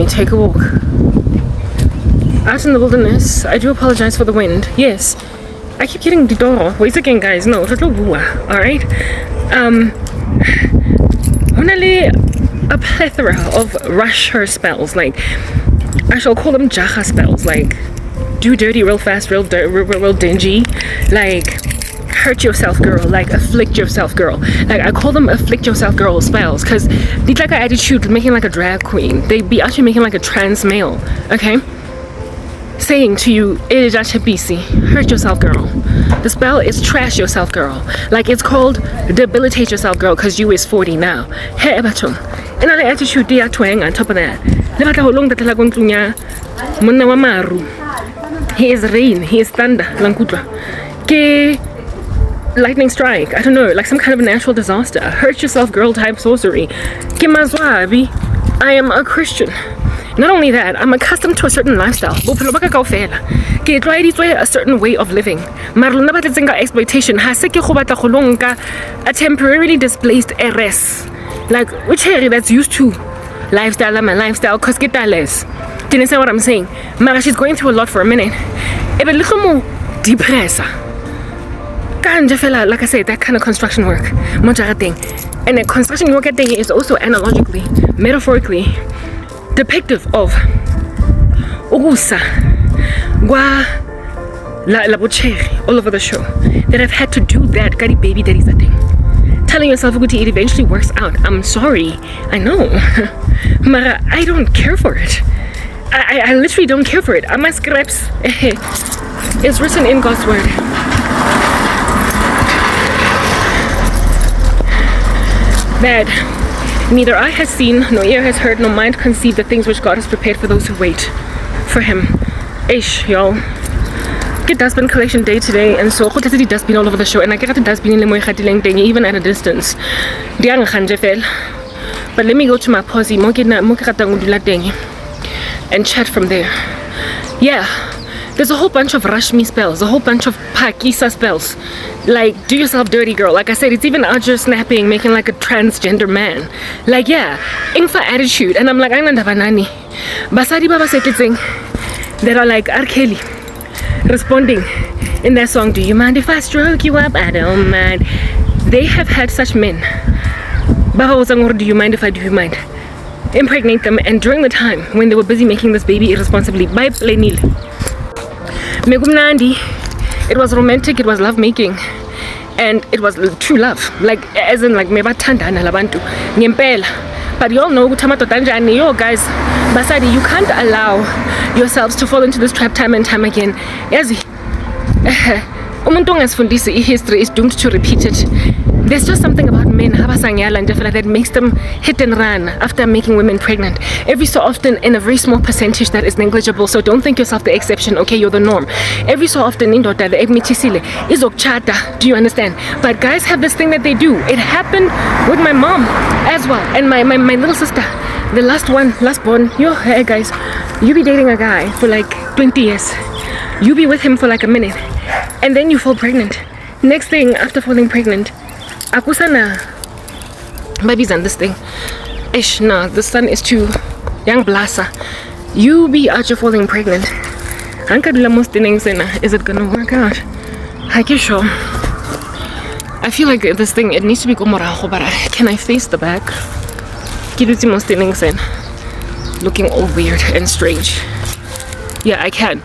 me take a walk out in the wilderness. I do apologize for the wind. Yes, I keep getting didoro. Wait again, guys. No, alright? A plethora of rush her spells. Like, I shall call them jaha spells. Like, do dirty real fast, real dingy. Like, hurt yourself, girl. Like, afflict yourself, girl. Like, I call them afflict yourself, girl spells, because they like an attitude making like a drag queen. They be actually making like a trans male. Okay, saying to you, hurt yourself, girl. The spell is trash yourself, girl. Like, it's called debilitate yourself, girl, because you is 40 now. Hey, batum. Another attitude they are twang on top of that. He is rain, he is thunder, lankutla. Lightning strike, I don't know, like some kind of natural disaster. Hurt yourself, girl type sorcery. I am a Christian. Not only that, I'm accustomed to a certain lifestyle. A certain way of living. Exploitation. A temporarily displaced heiress. Like, which area that's used to lifestyle, cause get that less. Do you understand what I'm saying? Mara, she's going through a lot for a minute. A little more depressed. Like I said, that kind of construction work. And the construction work thing is also analogically, metaphorically depictive of Ugusa Gwa La Bocheri all over the show. That I've had to do that, Gadi baby daddy's a thing. Telling yourself it eventually works out. I'm sorry, I know. Mara, I don't care for it. I literally don't care for it. My scraps. It's written in God's word. That neither eye has seen, nor ear has heard, nor mind conceived the things which God has prepared for those who wait for Him. Ish, y'all. Get dustbin collection day today, and so go the dustbin all over the show. And I get the dustbin in the even at a distance. But let me go to my posse and chat from there. Yeah. There's a whole bunch of Rashmi spells, a whole bunch of Pakisa spells. Like, do yourself dirty, girl. Like I said, it's even Ajur snapping, making like a transgender man. Like, yeah, Ingfa attitude. And I'm like, I'm not Vanani. Basadi Baba said thing that are like R. Kelly responding in their song, do you mind if I stroke you up? I don't mind. They have had such men. Baba was saying, do you mind if I do you mind? Impregnate them, and during the time when they were busy making this baby irresponsibly, by Plenil. It was romantic, it was love making, and it was true love, like as in like mebathandana labantu ngempela. But you all know yo guys, basadi, you can't allow yourselves to fall into this trap time and time again. Yazi umuntu ongasifundisi history is doomed to repeat it. There's just something about men that makes them hit and run after making women pregnant. Every so often, in a very small percentage that is negligible. So don't think yourself the exception. Okay, you're the norm. Every so often, do you understand? But guys have this thing that they do. It happened with my mom as well, and my little sister, the last born. Hey guys, you be dating a guy for like 20 years. You be with him for like a minute, and then you fall pregnant. Next thing, after falling pregnant, Akusana babies and this thing. Ish, nah, the son is too young blassa. You be out your falling pregnant. Is it gonna work out? I sure. I feel like this thing, it needs to be gomoraho, but can I face the back? Looking all weird and strange. Yeah, I can.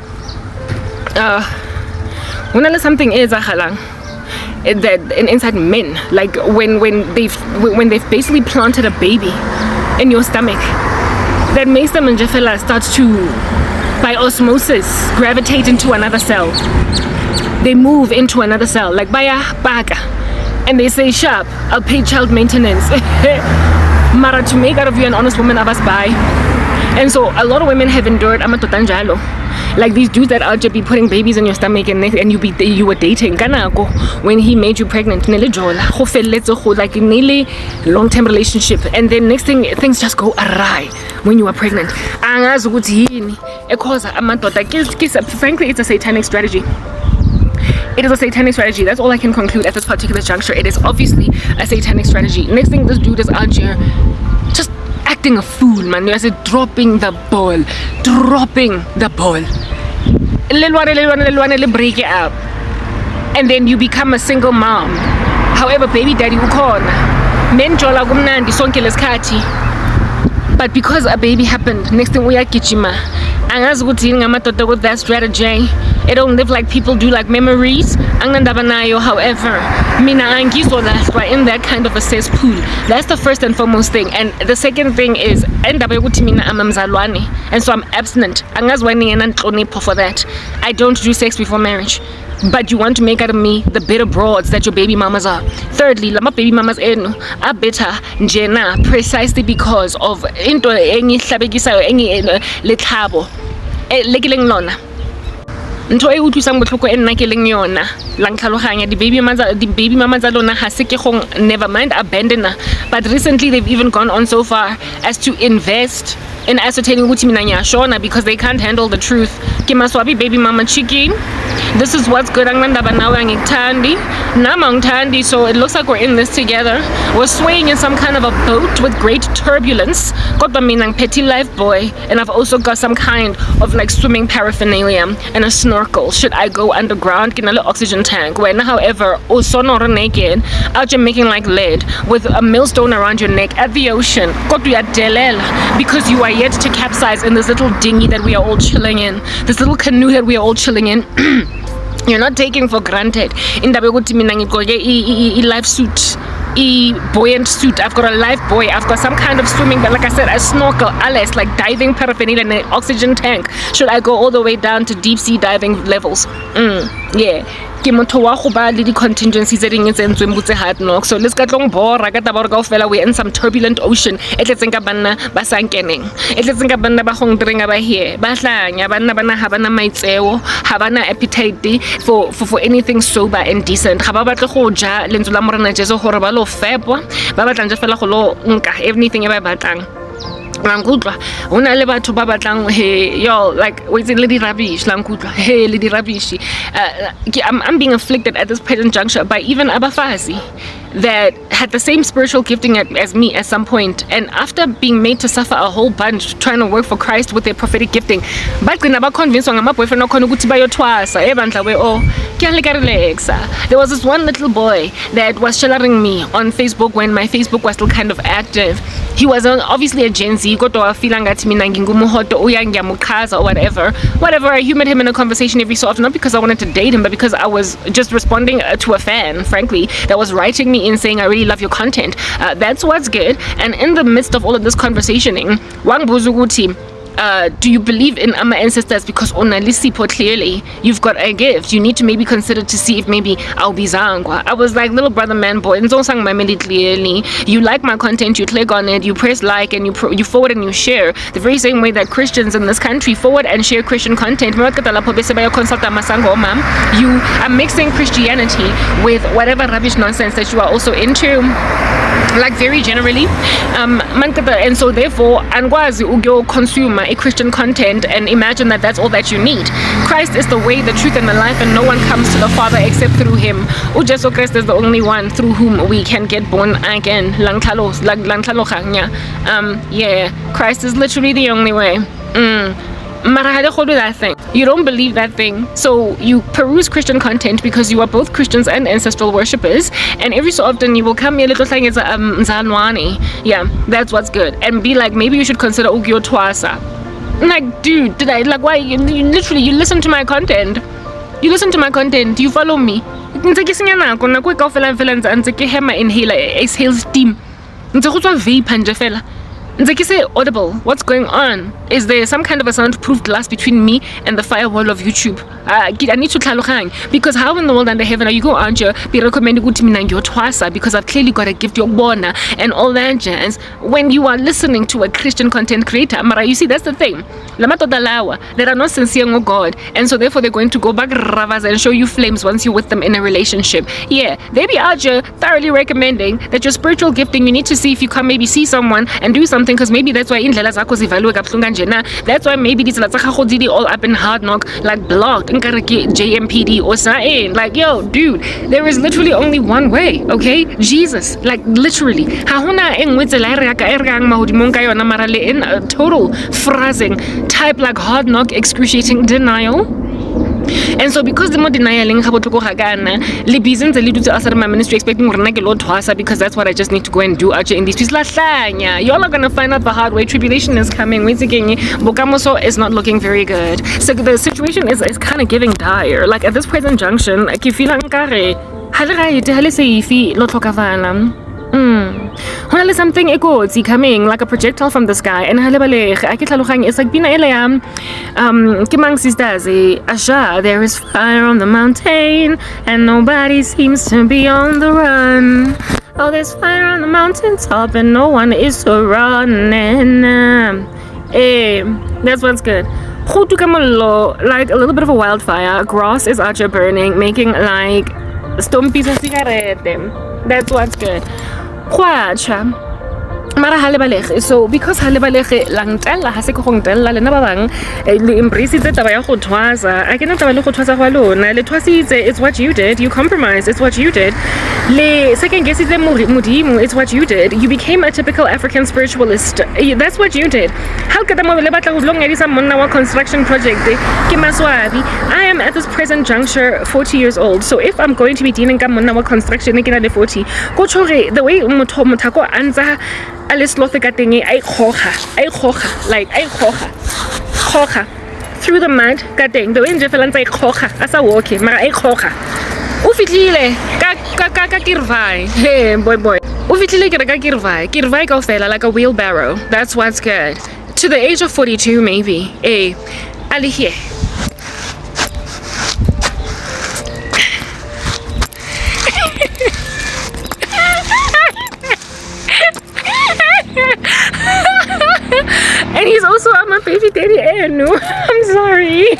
When something is that inside men, like when they've basically planted a baby in your stomach, that makes them start to, by osmosis, gravitate into another cell. They move into another cell, like baya baka, and they say, sharp, I'll pay child maintenance. Mara, to make out of you an honest woman, abas bye. And so a lot of women have endured amatotanjalo. Like these dudes that are just be putting babies in your stomach, and you were dating Kanako when he made you pregnant. Like nearly long-term relationship, and then next thing things just go awry when you are pregnant. Frankly, it's a satanic strategy. It is a satanic strategy. That's all I can conclude at this particular juncture. It is obviously a satanic strategy. Next thing this dude is out here just acting a fool, man. You're dropping the ball. Little break it up. And then you become a single mom. However, baby daddy ukhona. Menjola kumnandi sonke lesikhathi. But because a baby happened, next thing we are kichima. Angazi ukuthi ngamadoda with that strategy. It don't live like people do, like memories. However, mina angizolahlwa in that kind of a cesspool. That's the first and foremost thing. And the second thing is, endaba yokuthi mina amamzalwane, and so I'm abstinent. Angazi wani yena nhlonipho for that. I don't do sex before marriage. But you want to make out of me the bitter broads that your baby mamas are. Thirdly, lama baby mamas enu are better njena precisely because of into engihlabekisayo letlhabo lekileng lona. Ntho e utlwisang botlhoko e nna ke leng yona la ntlhaloganya di baby mamas tsa lona ha se ke gong never mind abandon, but recently they've even gone on so far as to invest in ascertaining ukuthi mina ngiyashona because they can't handle the truth. Ke maswabi baby mama chicken. This is what's good. Angandaba nawe angikuthandi nama ngithandi. So it looks like we're in this together. We're swaying in some kind of a boat with great turbulence. Kodwa mina ngiphethe life boy, and I've also got some kind of like swimming paraphernalia and a snorkel should I go underground. Kinale oxygen tank. When however usonora naked out you're making like lead with a millstone around your neck at the ocean. Kodwa uyadelela because you are yet to capsize in this little dinghy that we are all chilling in, this little canoe that we are all chilling in. You're not taking for granted. Indaba yokuthi mina ngigqoke I life suit, I buoyant suit. I've got a life buoy. I've got some kind of swimming, but like I said, a snorkel, alles, like diving paraphernalia and an oxygen tank. Should I go all the way down to deep sea diving levels? Yeah. Ke motho wa go ba le di contingencies tse ding tse ntsweng botse hard knock. So let's tlong bora ka taba go fela we in some turbulent ocean. E tletseng ka banna ba sankeneng. E tletseng ka banna ba gong dringa ba here. Ba hlanya banna bana ha bana maitseo, ha bana appetite for anything sober and decent. Ga ba batle go ja lentswe la morena Jesu gore ba lo fepwa. Ba batlang je fela go lo nka everything e ba batlang. Una le batho ba batlang yo like wait le di rubbish la nkutla le di rubbish. I'm being afflicted at this present juncture by even abafazi that had the same spiritual gifting as me at some point, and after being made to suffer a whole bunch trying to work for Christ with their prophetic gifting, bagcina ba convinced ngama boyfriend okhona ukuthi bayothwasa ebandla we there was this one little boy that was sharing me on Facebook when my Facebook was still kind of active. He was obviously a Gen Z, kodwa wafila ngathi mina ngingumuhodo uyangiyamukhaza or whatever. I humored him in a conversation every so often, not because I wanted to date him, but because I was just responding to a fan, frankly, that was writing me in saying I really love your content. That's what's good. And in the midst of all of this conversationing, wangbuza ukuthi do you believe in our ancestors? Because onalisipho clearly you've got a gift. You need to maybe consider to see if maybe I'll be zangwa. I was like, little brother man boy, clearly you like my content, you click on it, you press like, and you forward and you share the very same way that Christians in this country forward and share Christian content. You are mixing Christianity with whatever rubbish nonsense that you are also into, like very generally, and so therefore angwazi ugyo consume a Christian content and imagine that that's all that you need. Christ is the way, the truth, and the life, and no one comes to the Father except through him. Ujesu Christ is the only one through whom we can get born again. Yeah, Christ is literally the only way. That thing. You don't believe that thing, so you peruse Christian content because you are both Christians and ancestral worshippers, and every so often you will come here little thing is Hlongwane. Yeah, that's what's good, and be like, maybe you should consider Ugyo Twasa. Like, dude, did I like why you literally you listen to my content, you follow me. Inhaler, exhale steam. Audible. What's going on? Is there some kind of a soundproof glass between me and the firewall of YouTube? I need to hang because how in the world under heaven are you going on to be recommending to me twasa because I've clearly got a gift your bona and all that jazz when you are listening to a Christian content creator? Mara, you see, that's the thing. They are not sincere with God, and so therefore they're going to go back ravas and show you flames once you're with them in a relationship. Yeah, they be out here thoroughly recommending that your spiritual gifting, you need to see if you can maybe see someone and do something something, because maybe that's why indlela zakho zivalwe kabuhlungu kanjena. That's why maybe these latsakha all up in hard knock, like blocked JMPD or something. Like, yo, dude, there is literally only one way, okay? Jesus, like literally. In a total phrasing type, like hard knock, excruciating denial. And so because the more denialing my ministry expecting because that's what I just need to go and do in these pieces. Y'all are gonna find out the hard way. Tribulation is coming. Bokamoso is not looking very good. So the situation is kind of giving dire. Like at this present junction, I feel something coming like a projectile from the sky, and it's like there is fire on the mountain and nobody seems to be on the run. Oh, there's fire on the mountain top and no one is running. That's what's good. Like a little bit of a wildfire. Grass is out here burning, making like stumpis of cigarette. That's what's good. Mara halebalege. So because halebalege langtella ha se go ngtella lena ba bang le embrace taba ya go thwasa a ke na taba le go thwasa gwa lona le thwasitse. It's what you did. You compromised. It's what you did. Le second guessitse modimo. It's what you did. You became a typical African spiritualist. That's what you did. Ha ka tama le batla go tlongedisa monna wa construction project ke maswabi. I am at this present juncture 40 years old. So if I'm going to be dealing ka monna wa construction ke na le 40 go tshore the way mothako anza through the mud the way nje fela ntse asa walking mara o fitlile ka kirvai. Hey boy o fitlile ke ka kirvai ka fela like a wheelbarrow. That's what's good. To the age of 42 maybe. Ali here. And he's also my baby daddy. No, I'm sorry.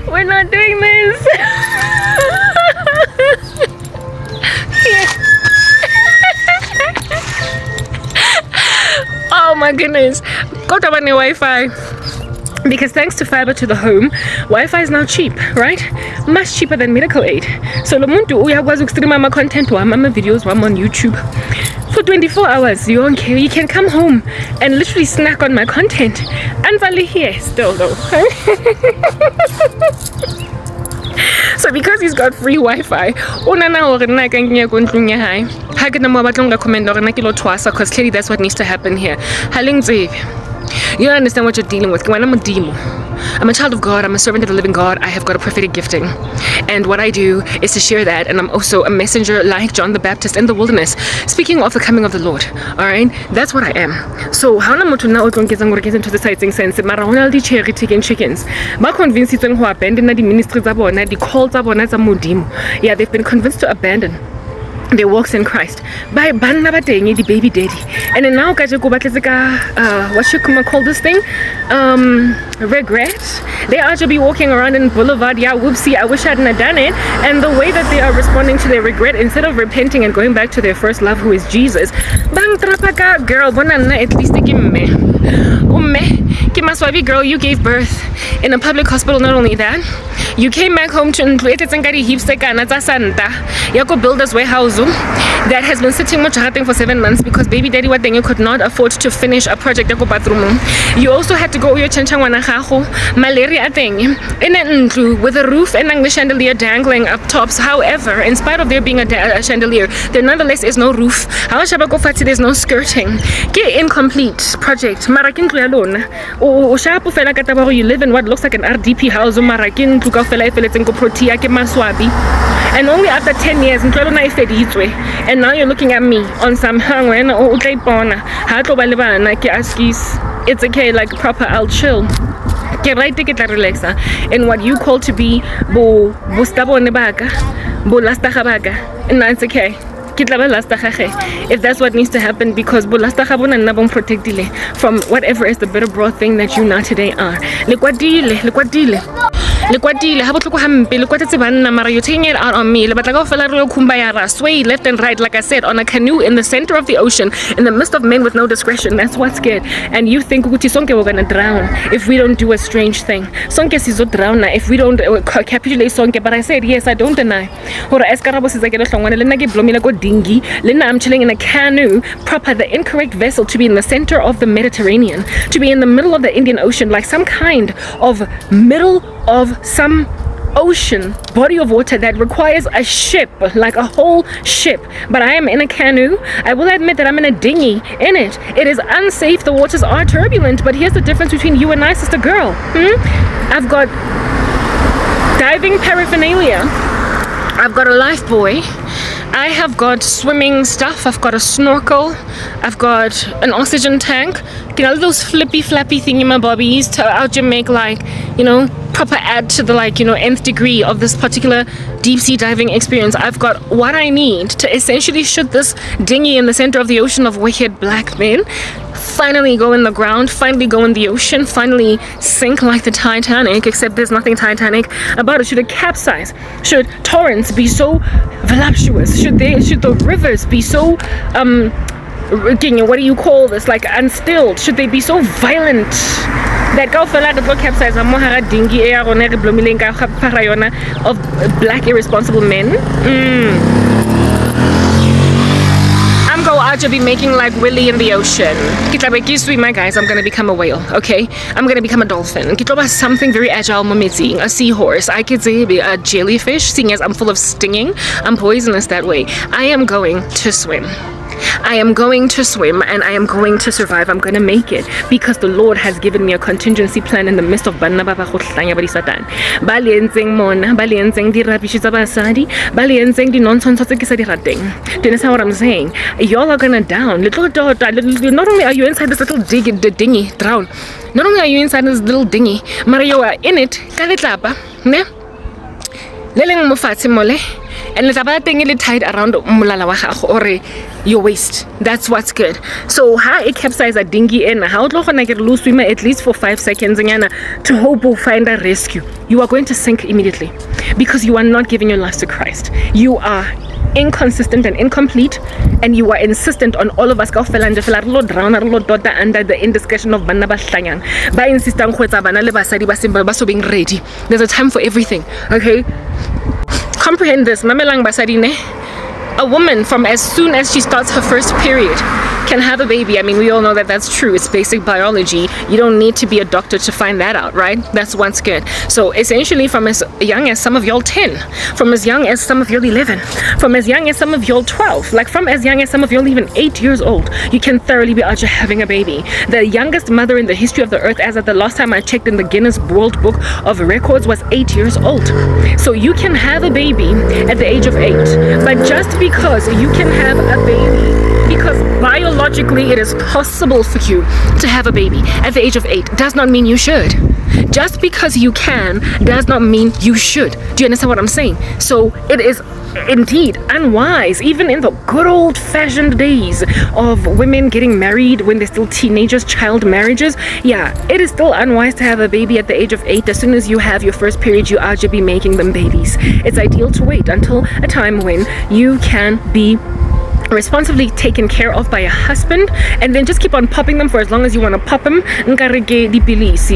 We're not doing this. Oh my goodness. Go to my Wi-Fi. Because thanks to fiber to the home, Wi-Fi is now cheap, right? Much cheaper than medical aid. So Lomuntu uyakwazi ukustreama ama content wami, ama videos wami on YouTube for 24 hours. You don't care. You can come home and literally snack on my content. And Valley here still though. So because he's got free Wi-Fi, because clearly that's what needs to happen here. You don't understand what you're dealing with. When I'm a demo, I'm a child of God, I'm a servant of the living God, I have got a prophetic gifting. And what I do is to share that, and I'm also a messenger like John the Baptist in the wilderness, speaking of the coming of the Lord. Alright? That's what I am. So how na motho na o tlo nketsa ngore ke into the sightseeing sense, mara hona di cherry taking chickens. Ba convinced go abandon the ministry tsa bona, di calls tsa bona tsa modimo. Yeah, they've been convinced to abandon their walks in Christ by banna ba teng di baby daddy. And then now ka je go batletse ka what should I call this thing, regret. They are to be walking around in Boulevard. Yeah, whoopsie, I wish I hadn't done it. And the way that they are responding to their regret, instead of repenting and going back to their first love, who is Jesus, bang trapaka girl bonana at least give me Kimaswabi girl, you gave birth in a public hospital. Not only that, you came back home to Yako Builders Warehouse that has been sitting for 7 months because baby daddy you could not afford to finish a project. You also had to go your malaria thing in with a roof and a chandelier dangling up tops. However, in spite of there being a chandelier, there nonetheless is no roof. There's no skirting. Incomplete project. You live in what looks like an RDP house. And only after 10 years, and now you're looking at me on some it's okay, like proper, I'll chill. In what you call to be bo and that's okay. If that's what needs to happen, because from whatever is the bitter broth thing that you now today are. le kwatile ha botlhoko hampe le kwatetse banna mara you're taking it out on me le batla ka fela re kumbaya ra sway left and right like I said on a canoe in the center of the ocean in the midst of men with no discretion. That's what's good. And you think ukuthi sonke we're gonna drown if we don't do a strange thing. Sonke sizo drown if we don't capitulate sonke. But I said yes, I don't deny. Hora as Karabo says ke Hlongwane le nna ke blomile ko dingi le nna I'm chilling in a canoe, proper the incorrect vessel to be in the center of the Mediterranean, to be in the middle of the Indian Ocean, like some kind of middle of some ocean body of water that requires a ship, like a whole ship. But I am in a canoe. I will admit that I'm in a dinghy in it. It is unsafe. The waters are turbulent. But here's the difference between you and I, sister girl. I've got diving paraphernalia. I've got a life buoy. I have got swimming stuff. I've got a snorkel. I've got an oxygen tank. You know, those flippy flappy thingamabobbies to out you make, like, you know, proper add to the, like, you know, nth degree of this particular deep sea diving experience. I've got what I need to essentially shoot this dinghy in the center of the ocean of wicked black men finally go in the ground, finally go in the ocean, finally sink like the Titanic, except there's nothing Titanic about it. Should it capsize? Should torrents be so voluptuous? Should the rivers be so what do you call this, like unstilled? Should they be so violent that go fella the go capsize mo hara dingi e ya rona re blomileng ka ga yona of black irresponsible men? I'm going to be making like Willy in the ocean. My guys, I'm gonna become a whale, okay? I'm gonna become a dolphin. Something very agile, a seahorse. I could say a jellyfish, seeing as I'm full of stinging. I'm poisonous that way. I am going to swim. I am going to swim and I am going to survive. I'm going to make it because the Lord has given me a contingency plan in the midst of banna ba ba go hlanya ba di satan. Ba le entseng mona, ba le entseng di rapishi tsa basadi, ba le entseng di nonsense tse ke sa di rateng. Do you understand what I'm saying? Y'all are gonna down. Not only are you inside this little dinghy, drown. Not only are you inside this little dinghy, but you are in it. Ka letlapa, ne? Le leng mo fatshe mole. And it's about thing tied around mulala wa gago or your waist. That's what's good. So how it capsize a dinghy in how lo gona ke lose swimmer at least for 5 seconds nyana to hope we'll find a rescue. You are going to sink immediately because you are not giving your life to Christ. You are inconsistent and incomplete, and you are insistent on all of us under the indiscretion of banna ba hlanyang ba insisting go etsa bana le basadi ba simba ba so being ready. There's a time for everything, okay? Comprehend this, mamelang basadi ne. A woman from as soon as she starts her first period can have a baby. I mean, we all know that that's true. It's basic biology. You don't need to be a doctor to find that out, right? That's what's good. So essentially from as young as some of y'all 10, from as young as some of y'all 11, from as young as some of y'all 12, like from as young as some of y'all even 8 years old, you can thoroughly be out here having a baby. The youngest mother in the history of the earth, as at the last time I checked in the Guinness World Book of Records, was 8 years old. So you can have a baby at the age of 8, but just because you can have a baby, because biologically it is possible for you to have a baby at the age of 8, does not mean you should. Just because you can does not mean you should. Do you understand what I'm saying? So it is indeed unwise, even in the good old-fashioned days of women getting married when they're still teenagers, child marriages. Yeah, it is still unwise to have a baby at the age of 8. As soon as you have your first period, you are to be making them babies. It's ideal to wait until a time when you can be responsibly taken care of by a husband, and then just keep on popping them for as long as you want to pop them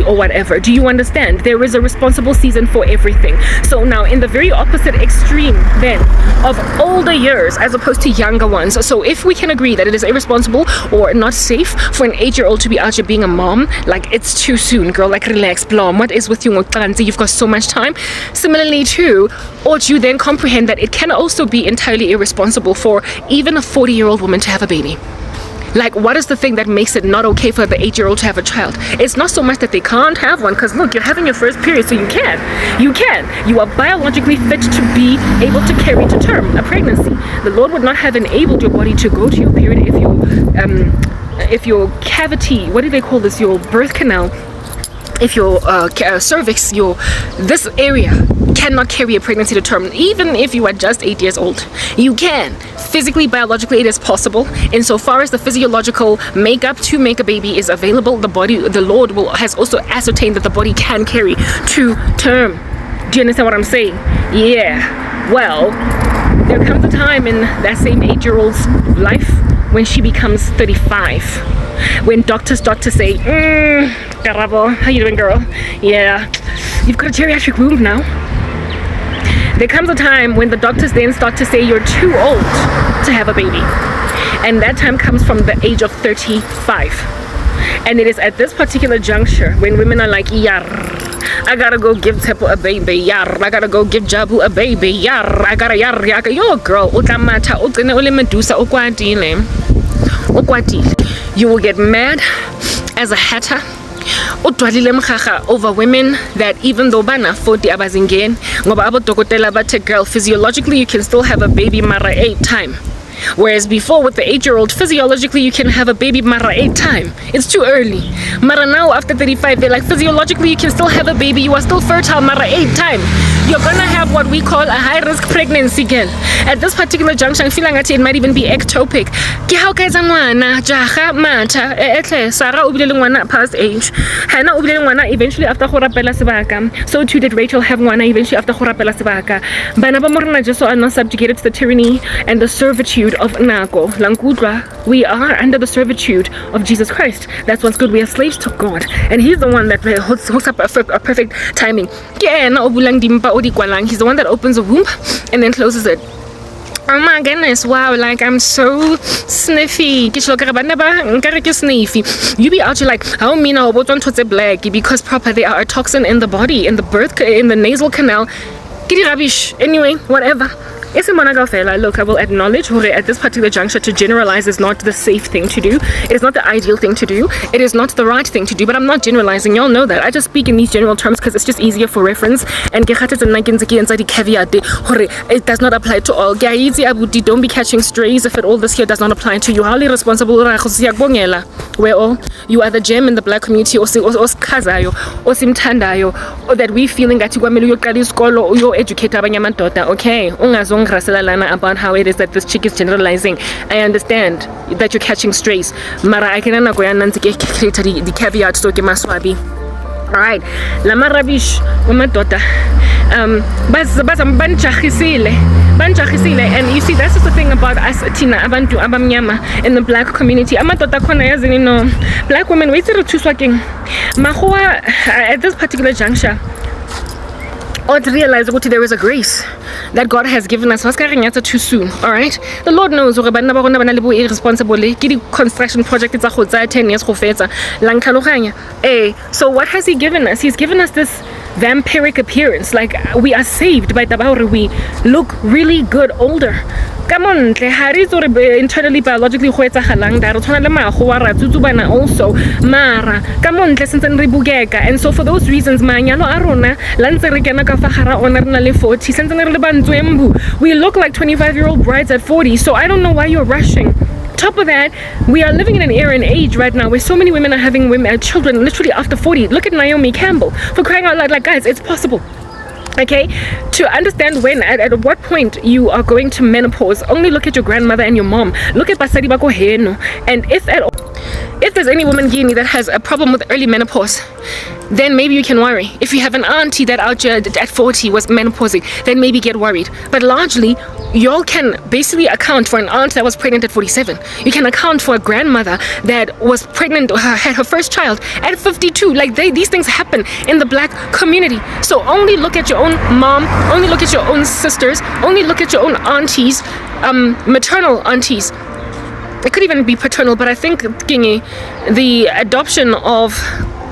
or whatever. Do you understand? There is a responsible season for everything. So now in the very opposite extreme then of older years as opposed to younger ones, so if we can agree that it is irresponsible or not safe for an 8-year-old to be out here being a mom, like it's too soon, girl, like relax, blom, what is with you? You've got so much time. Similarly too, ought you then comprehend that it can also be entirely irresponsible for even a 40-year-old woman to have a baby. Like, what is the thing that makes it not okay for the 8-year-old to have a child? It's not so much that they can't have one, because look, you're having your first period, so you can. You are biologically fit to be able to carry to term a pregnancy. The Lord would not have enabled your body to go to your period if your cavity, what do they call this, your birth canal, if your cervix, this area cannot carry a pregnancy to term. Even if you are just 8 years old, you can. Physically, biologically, it is possible. Insofar as the physiological makeup to make a baby is available, the Lord has also ascertained that the body can carry to term. Do you understand what I'm saying? Yeah. Well, there comes a time in that same 8-year-old's life when she becomes 35. When doctors start to say, Karabo, how you doing, girl? Yeah, you've got a geriatric womb now. There comes a time when the doctors then start to say you're too old to have a baby. And that time comes from the age of 35. And it is at this particular juncture when women are like, yar, I gotta go give Tepo a baby, yar, I gotta go give Jabu a baby, yar, I gotta yar, yo girl, you will get mad as a hatter over women that even though bana 40 abazingen ngoba abodokotela bathe girl, physiologically you can still have a baby mara 8 time. Whereas before with the 8-year-old, physiologically you can have a baby mara 8 time. It's too early. Mara now after 35, they're like physiologically you can still have a baby, you are still fertile mara 8 time. You're gonna have what we call a high risk pregnancy, girl. At this particular junction, I feel like it might even be ectopic. Ke ha o ka etsa ngwana jaga matha etle Sarah o bile le ngwana past age. Hana o bile le ngwana eventually after go rapela sebaka. So too did Rachel have ngwana eventually after go rapela sebaka. Bana ba morena just are not subjugated to the tyranny and the servitude of Nako. Lankudra, we are under the servitude of Jesus Christ. That's what's good. We are slaves to God. And He's the one that hooks up a perfect timing. He's the one that opens a womb and then closes it. Oh my goodness, wow, like I'm so sniffy. You be out, you're like, how mean I black because proper they are a toxin in the body, in the nasal canal. Rubbish. Anyway, whatever. Look, I will acknowledge at this particular juncture to generalize is not the safe thing to do. It is not the ideal thing to do. It is not the right thing to do, but I'm not generalizing. Y'all know that. I just speak in these general terms because it's just easier for reference. And caveat, it does not apply to all. Don't be catching strays if all this here does not apply to you. Highly responsible. Where all you are the gem in the black community or that we feeling that you educate okay. About how it is that this chick is generalizing. I understand that you're catching strays. Mara I can the caveat so maswabi. Alright. Lama rabish umadota. And you see that's just the thing about us Tina abantu abamnyama in the black community. Amadota khona yazini no. Black women wait to swaking. Mahua at this particular juncture. Or to realize that there is a grace that God has given us. Too soon, all right? The Lord knows irresponsible construction project 10 years. So what has He given us? He's given us this vampiric appearance. Like we are saved by Tabauri. We look really good older. Come on, internally biologically also mara come on and so for those reasons we look like 25-year-old brides at 40. So I don't know why you're rushing. Top of that, we are living in an era and age right now where so many women are having children literally after 40. Look at Naomi Campbell. For crying out loud, like guys, it's possible. Okay, to understand when at what point you are going to menopause, only look at your grandmother and your mom. Look at Basadi Bako Heno. And if there's any woman Guinea that has a problem with early menopause, then maybe you can worry. If you have an auntie that out here at 40 was menopausing, then maybe get worried. But largely, y'all can basically account for an aunt that was pregnant at 47. You can account for a grandmother that was pregnant, had her first child at 52. Like these things happen in the black community. So only look at your own mom, only look at your own sisters, only look at your own aunties, maternal aunties. It could even be paternal, but I think the adoption of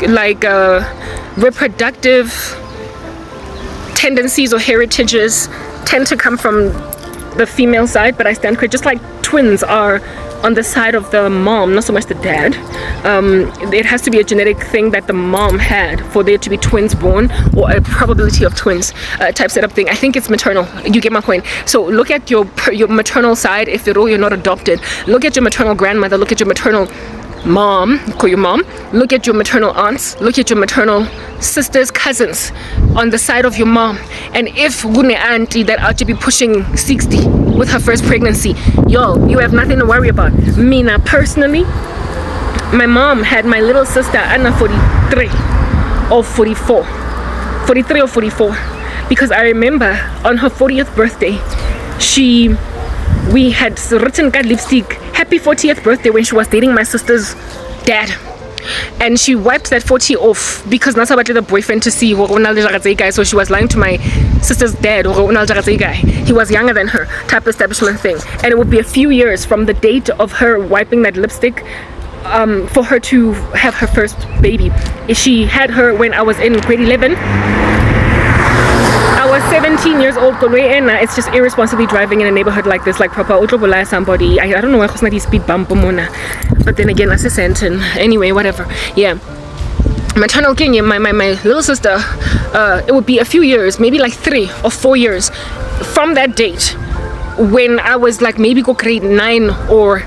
like reproductive tendencies or heritages tend to come from the female side, but I stand corrected. Just like twins are on the side of the mom, not so much the dad. It has to be a genetic thing that the mom had for there to be twins born, or a probability of twins type setup thing. I think it's maternal. You get my point. So look at your maternal side. If you're not adopted, look at your maternal grandmother. Look at your maternal mom, call your mom. Look at your maternal aunts. Look at your maternal sisters, cousins on the side of your mom. And if gune auntie that ought to be pushing 60 with her first pregnancy, yo, you have nothing to worry about. Mina personally, my mom had my little sister Anna 43 or 44. 43 or 44. because I remember on her 40th birthday, we had written that lipstick, happy 40th birthday, when she was dating my sister's dad. And she wiped that 40 off because not about the boyfriend to see, so she was lying to my sister's dad. He was younger than her, type establishment thing. And it would be a few years from the date of her wiping that lipstick for her to have her first baby. She had her when I was in grade 11. I was 17 years old, and it's just irresponsibly driving in a neighborhood like this, like proper somebody. I don't know why it's not speed bump, but then again, that's a sentence. Anyway, whatever. Yeah. Maternal king, my little sister, it would be a few years, maybe like 3 or 4 years from that date, when I was like maybe go grade 9 or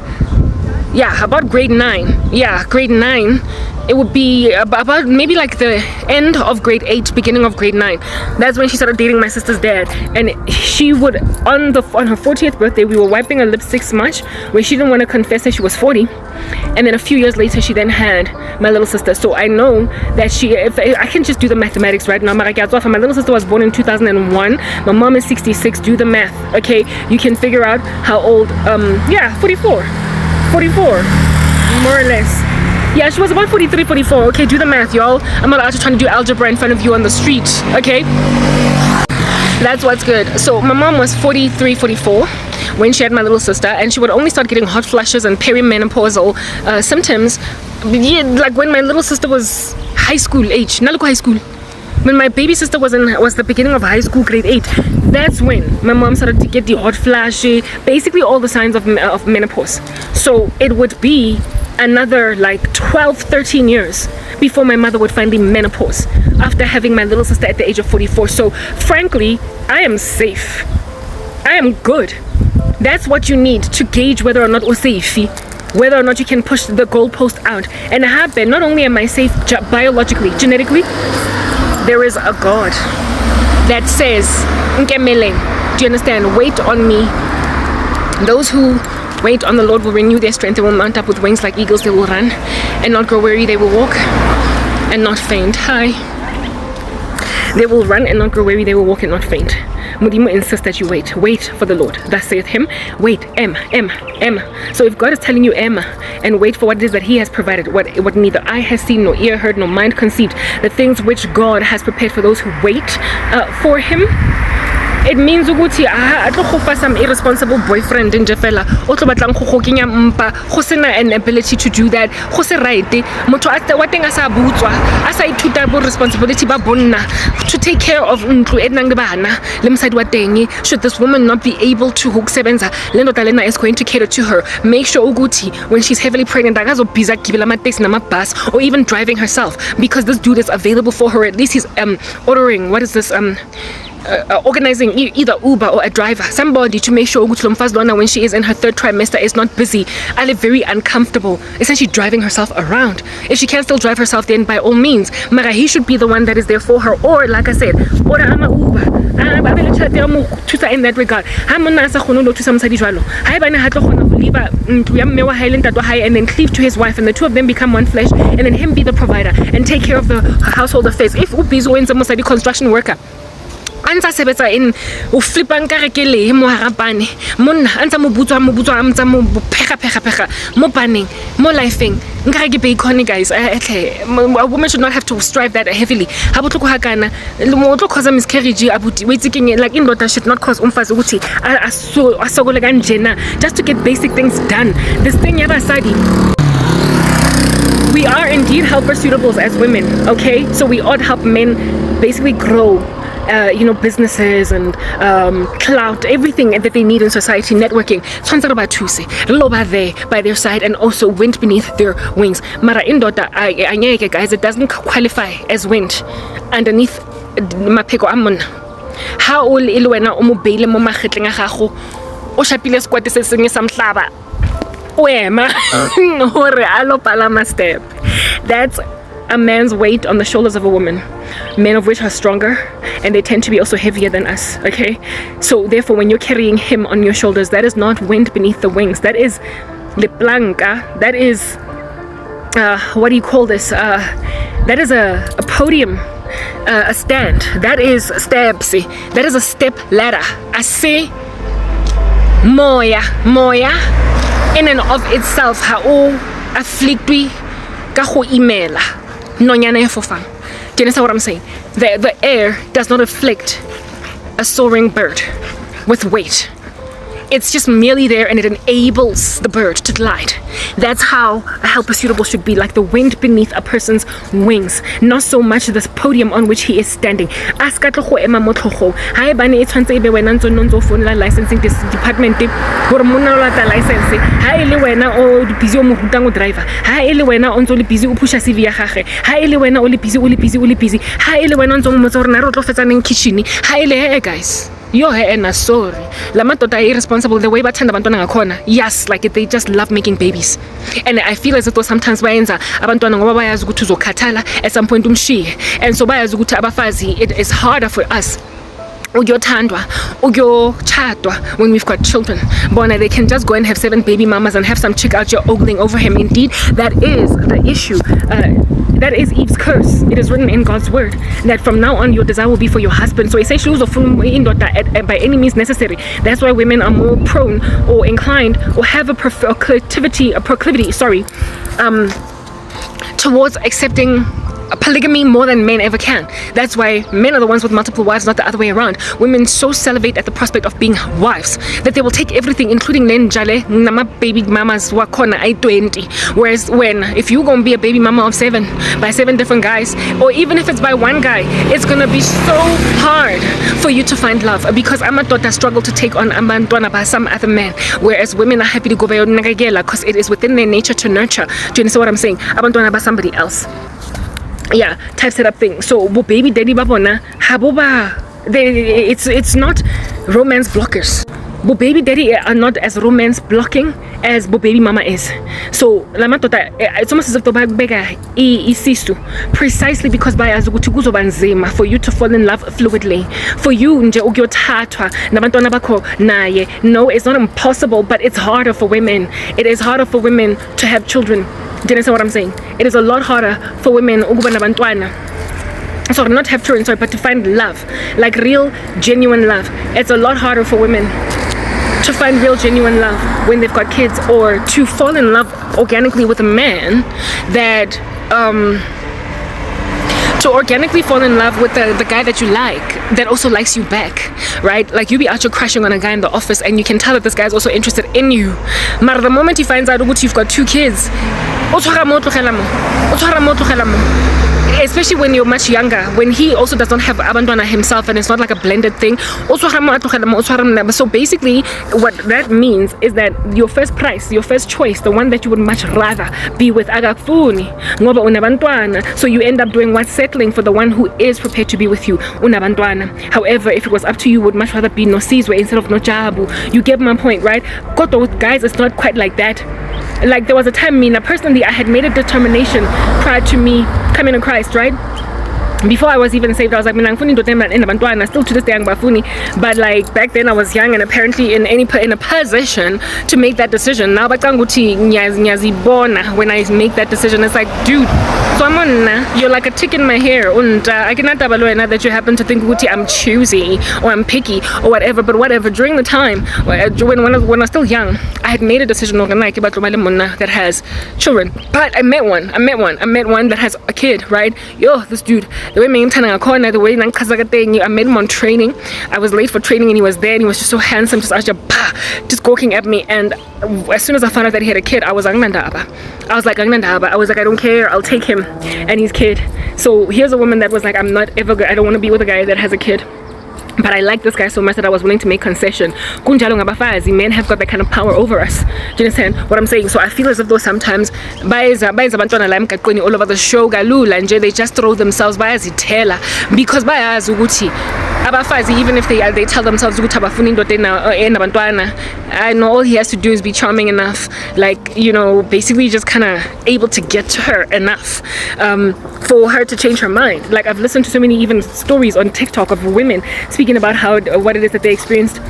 about grade 9. Yeah, grade 9. It would be about maybe like the end of grade 8, beginning of grade 9. That's when she started dating my sister's dad. And she would, on her 40th birthday, we were wiping a lipstick smudge where she didn't want to confess that she was 40. And then a few years later, she then had my little sister. So I know that if I can just do the mathematics right now. My little sister was born in 2001. My mom is 66. Do the math, okay? You can figure out how old, 44, more or less. Yeah, she was about 43, 44. Okay, do the math, y'all. I'm not out trying to do algebra in front of you on the street, okay? That's what's good. So my mom was 43, 44 when she had my little sister, and she would only start getting hot flushes and perimenopausal symptoms, like when my little sister was high school age. Not high school. When my baby sister was the beginning of high school, grade 8, that's when my mom started to get the hot flash, basically all the signs of menopause. So it would be another like 12-13 years before my mother would finally menopause after having my little sister at the age of 44. So frankly, I am safe. I am good. That's what you need to gauge whether or not you're safe, whether or not you can push the goalpost out. And not only am I safe biologically, genetically, there is a God that says, Nkemele, do you understand? Wait on me. Those who wait on the Lord will renew their strength. They will mount up with wings like eagles. They will run and not grow weary. They will walk and not faint. They will run and not grow weary. They will walk and not faint. Mudimo insists that you wait. Wait for the Lord. Thus saith him. Wait. Emma. So if God is telling you Emma, and wait for what it is that he has provided, what neither eye has seen, nor ear heard, nor mind conceived, the things which God has prepared for those who wait for him, it means ukuthi atlo go fa some irresponsible boyfriend in jefela o tlo batlang go kenya mpa go sena an ability to do that, go se right. Motho wa teng a sa butswa a sa ithuta bo responsibility ba bonna to take care of ntlo e nang le bana le mosadi wa teng. Should this woman not be able to kusebenza, le ndoda lena is going to cater to her. Make sure ukuthi when she's heavily pregnant akazobhiza gibela ama taxi nama bus or even driving herself, because this dude is available for her. At least he's ordering, what is this, organizing either Uber or a driver, somebody to make sure when she is in her 3rd trimester is not busy and very uncomfortable, essentially driving herself around. If she can still drive herself, then by all means, Mara, he should be the one that is there for her. Or like I said, order ama Uber in that regard. And then cleave to his wife, and the two of them become one flesh, and then him be the provider and take care of the household affairs. If Ubizo wins a construction worker, anta sebetsa in o flipang ka rekele mo harapane monna anta mo butswa amtsa mo phega mo baneng mo lifeng nka ke bacon guys. A woman should not have to strive that heavily. Ha botloko hakana mo tlo cause miscarriage abuti waiting like indoda should not cause umfazi ukuthi asogole kanjena just to get basic things done. This thing yabasadi, we are indeed helper suitables as women, okay? So we ought to help men basically grow, businesses and clout, everything that they need in society, networking. Loba there by their side, and also wind beneath their wings. Mara indota guys, it doesn't qualify as wind underneath mapeko amon. How ol ilwena o mo beile mo magetleng a gago o shapile squat se sengwe sa mhlaba wema hore alo palama step. That's a man's weight on the shoulders of a woman, men of which are stronger, and they tend to be also heavier than us, okay? So therefore, when you're carrying him on your shoulders, that is not wind beneath the wings. That is leplanka. That is what do you call this? That is a podium a stand. That is steps. That is a step ladder. I say moya in and of itself ha o afflictwe ka go imela nonyana e fofang. Do you understand what I'm saying? The air does not afflict a soaring bird with weight. It's just merely there and it enables the bird to glide. That's how a helper suitable should be, like the wind beneath a person's wings, not so much this podium on which he is standing. Licensing department guys. Yo and sorry. Lama tota irresponsible the way bathanda abantwana ngakhona. Yes, like they just love making babies. And I feel as though sometimes bayenza abantwana ngoba bayazi ukuthi uzokhathala at some point umshiye. And so bayazi ukuthi abafazi it is harder for us. Ugyothandwa, ugyochadwa when we've got children. Bona they can just go and have 7 baby mamas and have some chick out here ogling over him. Indeed, that is the issue. That is Eve's curse. It is written in God's word that from now on your desire will be for your husband. So essentially, by any means necessary. That's why women are more prone or inclined or have a proclivity, towards accepting polygamy more than men ever can. That's why men are the ones with multiple wives, not the other way around. Women so salivate at the prospect of being wives that they will take everything, including lenjale nama baby mamas wakona I 20. Whereas when if you gonna be a baby mama of 7 by 7 different guys, or even if it's by one guy, it's gonna be so hard for you to find love because amadota struggle to take on amantwana by some other man. Whereas women are happy to go by because it is within their nature to nurture. Do you understand what I'm saying? Abantwana by somebody else. Yeah, type setup thing. So baby daddy babona haboba it's not romance blockers. Bo baby daddy are not as romance blocking as bo baby mama is. So it's almost as if precisely because for you to fall in love fluidly, for you no, it's not impossible, but it's harder for women. It is harder for women to have children. Do you understand what I'm saying? It is a lot harder for women not have children, but to find love, like real genuine love. It's a lot harder for women to find real genuine love when they've got kids, or to fall in love organically with a man that to organically fall in love with the guy that you like, that also likes you back, right? Like you be out here crushing on a guy in the office and you can tell that this guy's also interested in you. But the moment he finds out that you've got 2 kids, especially when you're much younger, when he also does not have abandona himself and it's not like a blended thing. So basically what that means is that your first price, your first choice, the one that you would much rather be with, so you end up doing what's settling for the one who is prepared to be with you. However, if it was up to you, would much rather be Nosizwe instead of Nojabu. You get my point, right? Guys, it's not quite like that. Like there was a time, personally, I had made a determination prior to me coming to Christ, right? Before I was even saved, I was like, still to this day, but like back then I was young and apparently in a position to make that decision. Now, when I make that decision, it's like, dude, you're like a tick in my hair, and I cannot that you happen to think I'm choosy or I'm picky or whatever. But whatever. During the time when I was still young, I had made a decision that has children. But I met one that has a kid, right? Yo, this dude. The way the way I met him on training. I was late for training and he was there and he was just so handsome, just gawking at me. And as soon as I found out that he had a kid, I was like, I don't care, I'll take him and his kid. So here's a woman that was like, I don't want to be with a guy that has a kid. But I like this guy so much that I was willing to make concession. Men have got that kind of power over us. Do you understand what I'm saying? So I feel as if though sometimes all over the show they just throw themselves because even if they tell themselves I know all he has to do is be charming enough, like, basically just kind of able to get to her enough for her to change her mind. Like I've listened to so many even stories on TikTok of women speaking about what it is that they experienced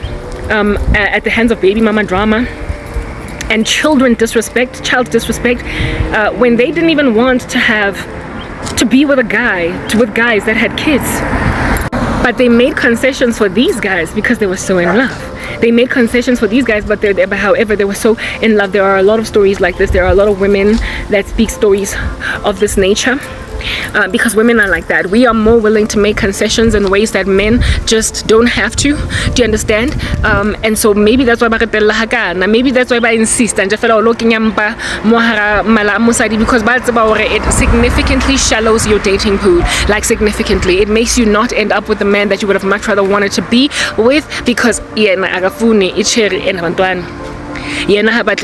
at the hands of baby mama drama and child disrespect, when they didn't even want to have to be with with guys that had kids. But they made concessions for these guys because they were so in love. They made concessions for these guys, but however, they were so in love. There are a lot of stories like this. There are a lot of women that speak stories of this nature. Because women are like that. We are more willing to make concessions in ways that men just don't have to. Do you understand? And so maybe that's why maybe that's why I insist and because it significantly shallows your dating pool. Like significantly. It makes you not end up with the man that you would have much rather wanted to be with because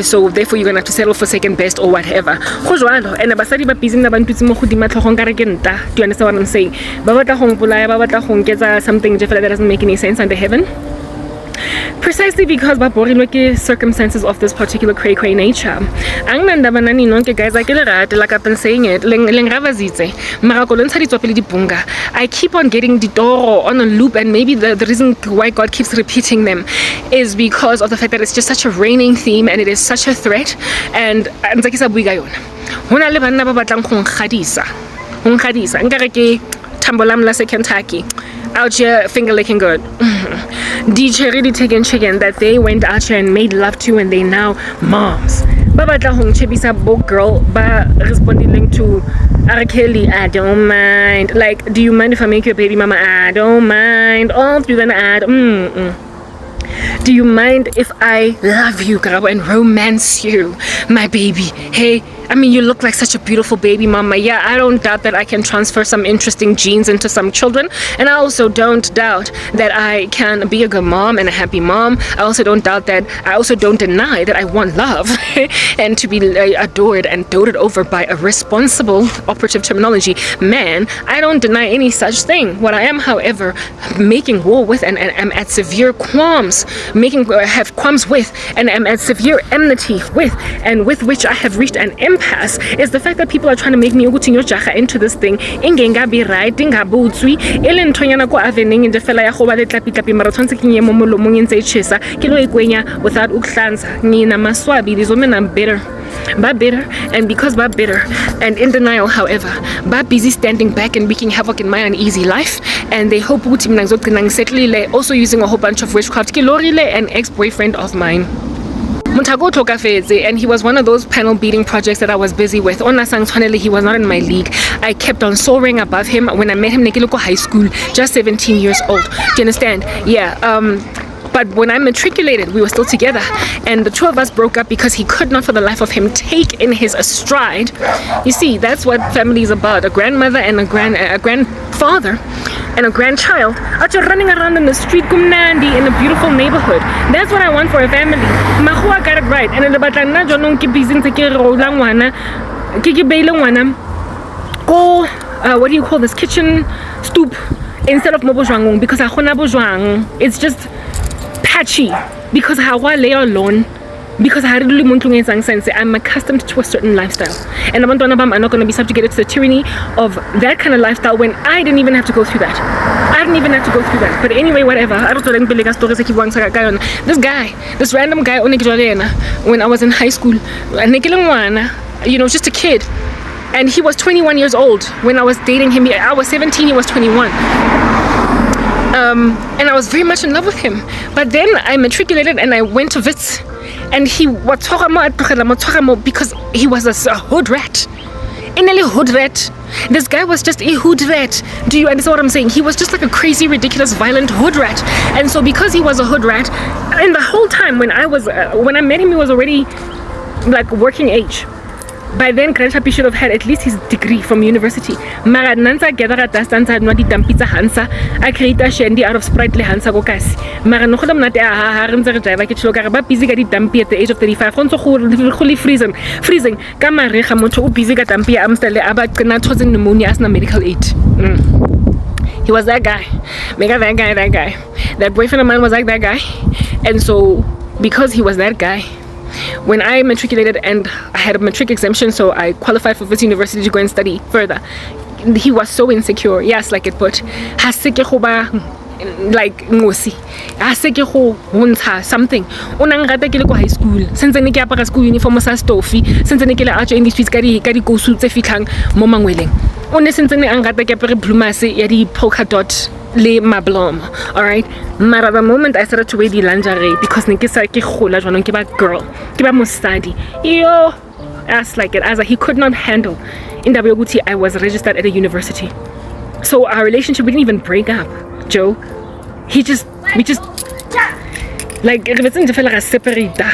so therefore you're gonna have to settle for second best or whatever. And basadi ba busy na bantutsi mo godima tlhogong ka re ke nta. Do you understand what I'm saying? Ba batla gong polaya, ba batla gong ketsa something that doesn't make any sense under heaven. Precisely because ba circumstances of this particular cray nature. Guys, like I've been saying it, I keep on getting the door on a loop, and maybe the reason why God keeps repeating them is because of the fact that it's just such a reigning theme and it is such a threat. And Kentucky out here finger licking good. DJ really taking chicken that they went out here and made love to, and they now moms. Babatla hong chebisa book girl ba responding to R. Kelly, I don't mind. Like, do you mind if I make you a baby mama? I don't mind. Oh, do then add do you mind if I love you, Karabo, and romance you, my baby? Hey, I mean, you look like such a beautiful baby mama. Yeah, I don't doubt that I can transfer some interesting genes into some children. And I also don't doubt that I can be a good mom and a happy mom. I also don't deny that I want love and to be adored and doted over by a responsible, operative terminology, man. I don't deny any such thing. What I am, however, making war with and am at severe qualms, have qualms with, and am at severe enmity with, and with which I have reached an impasse, is the fact that people are trying to make me into this thing. Ingengabi right, ingabutswi, elentonyana ko avening in the fella ya go ba le tlapi marathonse kinye mo molomong ntse chesa kilo ikwenya without uklanza ngina maswabi. These women are bitter. And because ba bitter and in denial, however, ba busy standing back and wreaking havoc in my uneasy life, and they hope ukuthi mina ngizoqina also using a whole bunch of witchcraft. Kilorile, an ex-boyfriend of mine, and he was one of those panel beating projects that I was busy with. He was not in my league. I kept on soaring above him. When I met him, high school, just 17 years old. Do you understand? Yeah. But when I matriculated, we were still together, and the two of us broke up because he could not for the life of him take in his stride. You see, that's what family is about. A grandmother and a grandfather and a grandchild are just running around in the street kumnandi in a beautiful neighborhood. That's what I want for a family. Mahua got it right. And the batana jonong ki busy to get Hlongwane, kiki beilongwana go what do you call this, kitchen stoop instead of mobojwang, because it's just patchy, because I lay alone, because I'm accustomed to a certain lifestyle, and I'm not going to be subjugated to the tyranny of that kind of lifestyle when I didn't even have to go through that. But anyway, whatever. This random guy, when I was in high school, just a kid, and he was 21 years old when I was dating him. I was 17, he was 21. And I was very much in love with him. But then I matriculated and I went to Wits, and he was because he was a hood rat. Hood rat. This guy was just a hood rat. Do you understand what I'm saying? He was just like a crazy, ridiculous, violent hood rat. And so because he was a hood rat, and the whole time when I met him, he was already like working age. By then, Karabo should have had at least his degree from university. Mara nansa gather dastanza no di dampitsa hansa. I create a shandy out of sprightly hansa go kasi. Mara no khodam nate ha renza re drive ke tshilo ka ba busy ka di dampi at the age of 35. Gonzo go freezing. Ka mare ga motho o busy ka dampi amstele aba qina thotsing pneumonia as na medical aid. He was that guy. That guy. That boyfriend of mine was like that guy. And so because he was that guy, when I matriculated and I had a matric exemption, so I qualified for this university to go and study further, he was so insecure. Yes, like it put, like ngosi, something. Unang rata ke le ko high school. Since ne ke apara school uniform sa stofi, since ne ke le acho in the streets ka di go suits e fitlhang mo mangweleng. o ne sentse ne angata ke apere plumas ya di polka dot le mablom, all right? Mara the moment I started to wear the lingerie, because ne ke sa ke gola jwanong ke ba girl, ke ba mosadi, yo ass like it, as he could not handle in Yoguti. I was registered at a university, so our relationship, we didn't even break up, Joe. We just like separate. Do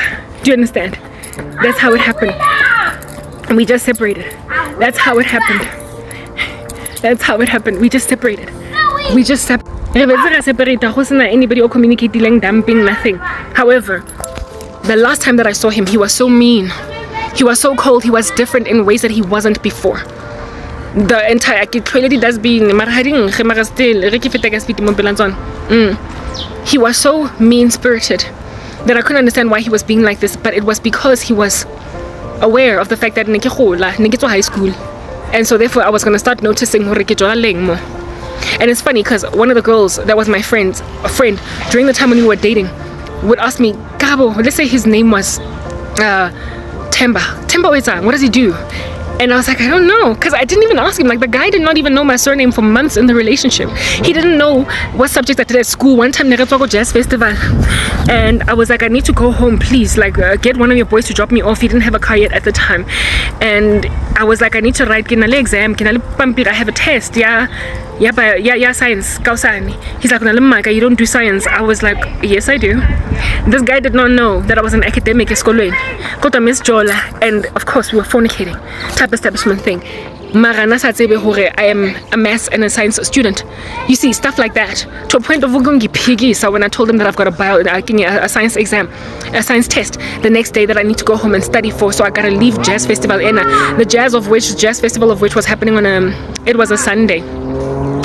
you understand? That's how it happened. We just separated. That's how it happened. That's how it happened. We just separated. We just separated. Anybody or communicating, dumping, nothing. However, the last time that I saw him, he was so mean. He was so cold. He was different in ways that he wasn't before. The entire toilet does being he was so mean-spirited that I couldn't understand why he was being like this, but it was because he was aware of the fact that high school, and so therefore I was going to start noticing more. And it's funny because one of the girls that was my friend during the time when we were dating would ask me, Karabo, let's say his name was Temba, what does he do? And I was like, I don't know, because I didn't even ask him. Like, the guy did not even know my surname for months in the relationship. He didn't know what subjects I did at school. One time, I go jazz festival, and I was like, I need to go home, please. Like, get one of your boys to drop me off. He didn't have a car yet at the time, and I was like, I need to write kinale exam, I have a test. Yeah, science. He's like, you don't do science. I was like, yes, I do. This guy did not know that I was an academic at school. Got a Miss Jola, and of course we were fornicating type establishment thing. Marana I am a maths and a science student. You see, stuff like that. To a point of piggy. So when I told him that I've got a science exam, a science test the next day that I need to go home and study for, so I gotta leave jazz festival. And the jazz festival of which was happening on it was a Sunday.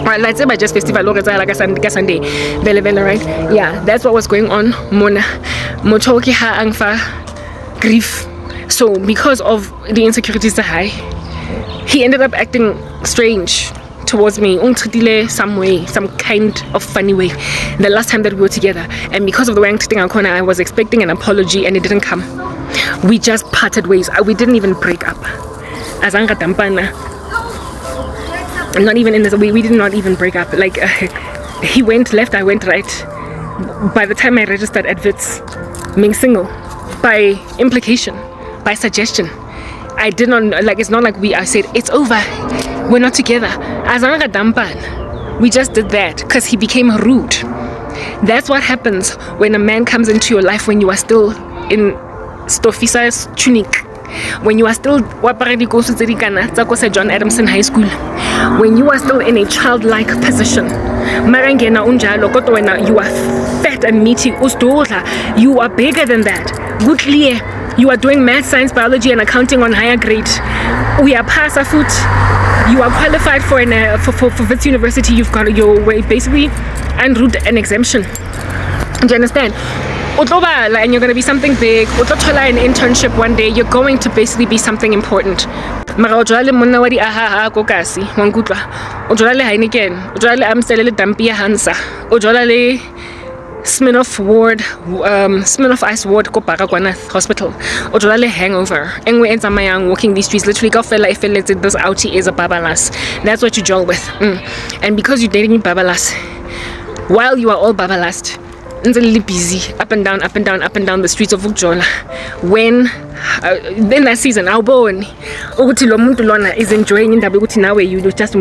Right, let's say by jazz festival like a Sunday, right? Yeah, that's what was going on. Mona motoki ha angfa grief. So because of the insecurities that he ended up acting strange towards me, some way, some kind of funny way, the last time that we were together. And because of the way I was expecting an apology, and it didn't come. We just parted ways. We didn't even break up. Azanga tampana. Not even in this, we did not even break up. Like he went left, I went right. By the time I registered at Wits, being single, by implication, by suggestion, I did not, like, it's not like I said it's over, we're not together. Azanga dampan. We just did that because he became rude. That's what happens when a man comes into your life when you are still in Stofisa's tunic, when you are still John Adamson High School, when you are still in a childlike position. You are fat and meaty, you are bigger than that. You are doing math, science, biology, and accounting on higher grade. We are past foot. You are qualified for Wits University. You've got your way, basically, and route an exemption. Do you understand? And you're going to be something big. An internship one day. You're going to basically be something important. Smirnoff Ice Ward ko Baragwanath Hospital. Ojolale hangover. Engwe enzamayang walking these streets. Literally go feel like this outie is a babalas. That's what you jowl with. And because you're dating babalas, while you are all babalast, busy up and down the streets of Ukjola. When in that season, our born is enjoying in the you do just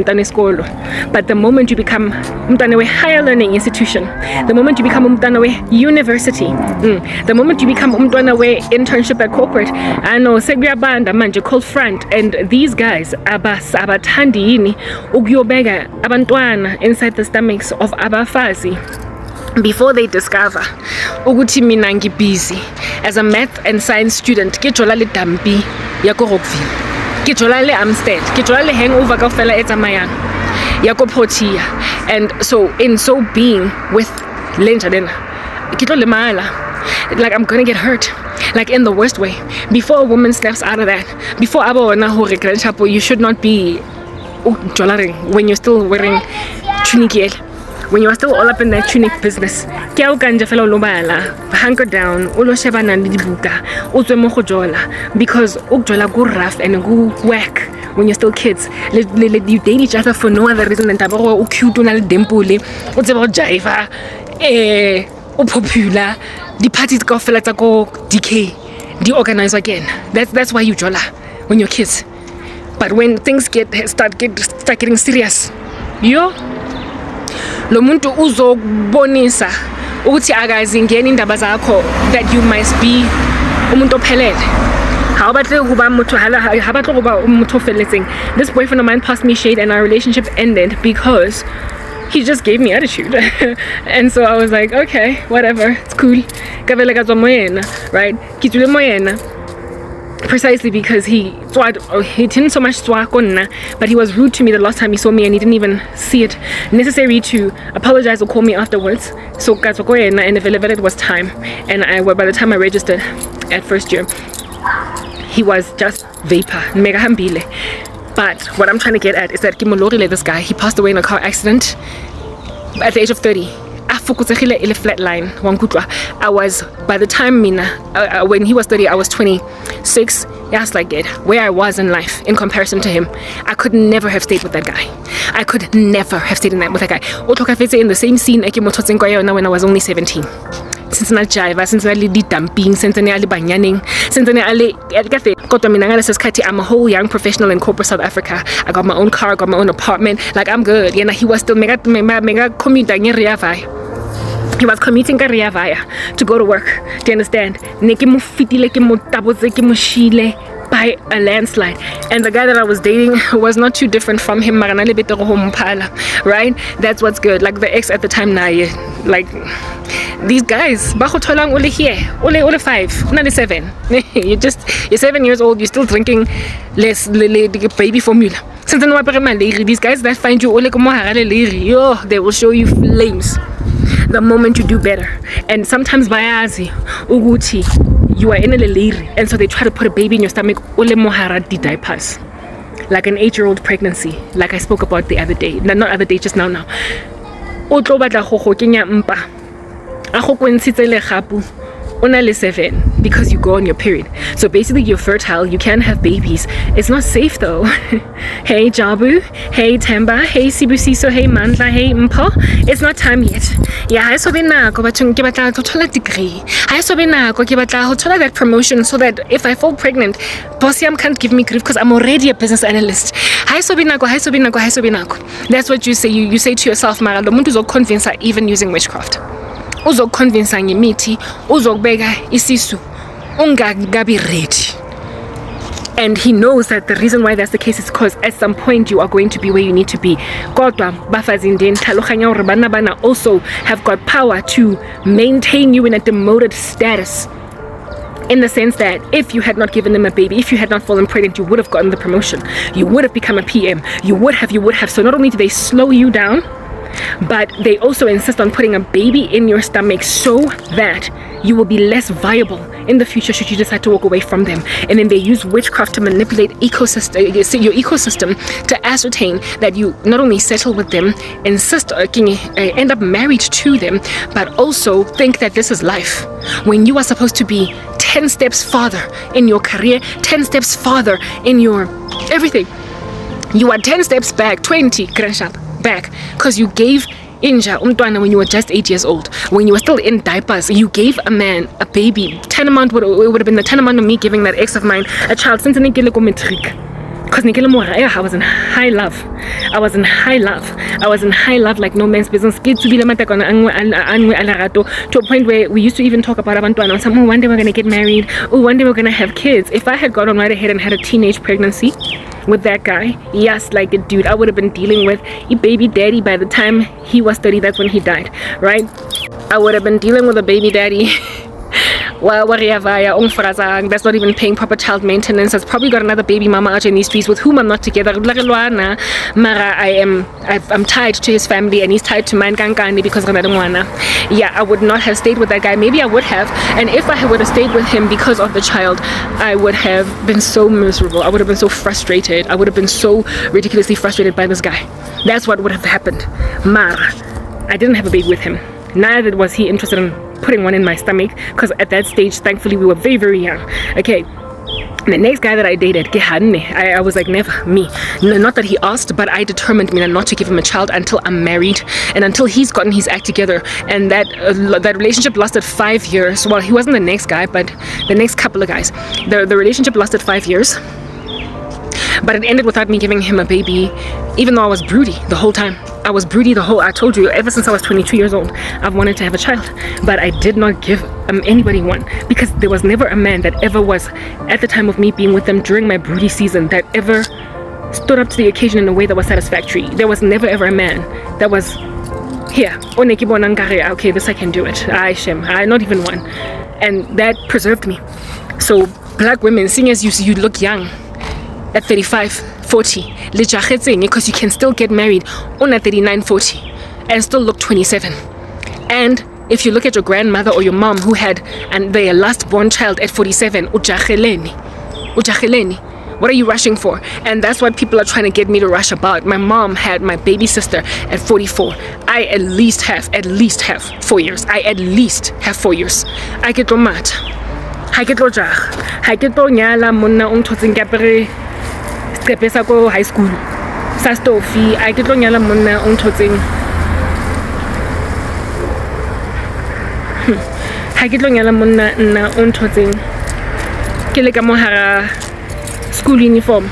but the moment you become a higher learning institution, the moment you become a university, the moment you become a internship at corporate, I know Segria Band manje called front, and these guys abathandini ugyobega abantwana inside the stomachs of abafazi. Before they discover ukuthi mina ngibusy as a math and science student, ke jola le dampi ya ko Rockville, ke jola le Amstead, ke jola le hangover ka fela etsamayang ya ko Protea. And so in so being with Lenja dena ke tlo lemala, like I'm gonna get hurt, like in the worst way. Before a woman steps out of that, before abona hore grandchapo, you should not be when you're still wearing tunikiel. When you are still all up in that tunic business, hunker down, because go rough and go whack when you're still kids. You date each other for no other reason than tabo cute na le dempole o tseba jive o popular the parties go fela tsa go DK the organize again. That's why you jola when you're kids. But when things start getting serious, yo lo muntu uzobonisa ukuthi akazingeni indaba zakho that you must be umuntu ophelele. How about this boyfriend of mine passed me shade and our relationship ended because he just gave me attitude. And so I was like, okay, whatever, it's cool. Right? Precisely because he didn't so much but he was rude to me the last time he saw me and he didn't even see it necessary to apologize or call me afterwards. So and it was time, and by the time I registered at first year, he was just vapor mega hambile. But what I'm trying to get at is that this guy, he passed away in a car accident at the age of 30. Flatline. I was, by the time when he was 30, I was 26. Yes, like it. Where I was in life in comparison to him, I could never have stayed with that guy. I could never have stayed with that guy. In the same scene when I was only 17. Since I jive, since I did dumping, since I banyaning, since I'm a whole young professional in corporate South Africa. I got my own car, got my own apartment. Like I'm good. Yeah, he was still mega commuting. He was commuting to go to work. Do you understand? By a landslide. And the guy that I was dating was not too different from him. Right? That's what's good. Like the ex at the time now, like these guys, ole here, ole 5, not 7. You're 7 years old, you're still drinking less baby formula. These guys that find you they will show you flames the moment you do better. And sometimes bayazi uguti you are in a leliri, and so they try to put a baby in your stomach diapers, like an 8-year-old pregnancy, like I spoke about the other day. Not other day, just now. Only 7 because you go on your period. So basically you're fertile, you can have babies. It's not safe though. Hey Jabu, hey Temba, hey Sibusiso, hey Mandla, hey Mpo. It's not time yet. Yeah, I saw the degree. I saw that promotion so that if I fall pregnant, Bossiam can't give me grief because I'm already a business analyst. That's what you say. You say to yourself, Mara, the muntu convince even using witchcraft. Uzokuconvince ngemithi uzokubeka isisu ungabi ready. And he knows that the reason why that's the case is because at some point you are going to be where you need to be. Kodwa bafazindeni tlhaloganya hore bana also have got power to maintain you in a demoted status, in the sense that if you had not given them a baby, if you had not fallen pregnant, you would have gotten the promotion, you would have become a PM, you would have. So not only do they slow you down, but they also insist on putting a baby in your stomach so that you will be less viable in the future should you decide to walk away from them. And then they use witchcraft to manipulate your ecosystem to ascertain that you not only settle with them, end up married to them, but also think that this is life, when you are supposed to be 10 steps farther in your career, 10 steps farther in your everything. You are 10 steps back, 20 back, because you gave Inja umntwana when you were just 8 years old, when you were still in diapers. You gave a man a baby. Tanamount would have been the tanamount of me giving that ex of mine a child since matric. Because I was in high love. I was in high love like no man's business. To a point where we used to even talk about abantwana. One day we're going to get married. Oh, one day we're going to have kids. If I had gone on right ahead and had a teenage pregnancy with that guy, yes, like a dude, I would have been dealing with a baby daddy by the time he was 30. That's when he died, right? I would have been dealing with a baby daddy. That's not even paying proper child maintenance. That's probably got another baby mama out in these streets with whom I'm not together. Mara, I'm tied to his family and he's tied to mine because yeah, I would not have stayed with that guy. Maybe I would have, and if I would have stayed with him because of the child, I would have been so miserable. I would have been so frustrated. I would have been so ridiculously frustrated by this guy. That's what would have happened. Mara, I didn't have a baby with him. Neither was he interested in putting one in my stomach, because at that stage, thankfully, we were very, very young. Okay, The next guy that I dated, I was like, never, me. No, not that he asked, but I determined not to give him a child until I'm married and until he's gotten his act together. And that relationship lasted 5 years. Well, he wasn't the next guy, but the next couple of guys. The relationship lasted 5 years. But it ended without me giving him a baby, even though I was broody the whole time. I told you, ever since I was 22 years old, I've wanted to have a child. But I did not give anybody one, because there was never a man that ever was, at the time of me being with them during my broody season, that ever stood up to the occasion in a way that was satisfactory. There was never ever a man that was here, okay, this I can do it. I not even one. And that preserved me. So black women, seeing as you look young at 35, 40, because you can still get married on at 39, 40 and still look 27. And if you look at your grandmother or your mom who had their last born child at 47, ujageleni, what are you rushing for? And that's what people are trying to get me to rush about. My mom had my baby sister at 44. I at least have 4 years. I get to mat. I get to jag. I get to nyala monna unthotseng kapere stepe sa ko high school. Sa stofi. I get to nyala monna unthotseng. Ha ke tlo nyala monna nna unthotseng. Ke le ka mo hara school uniform.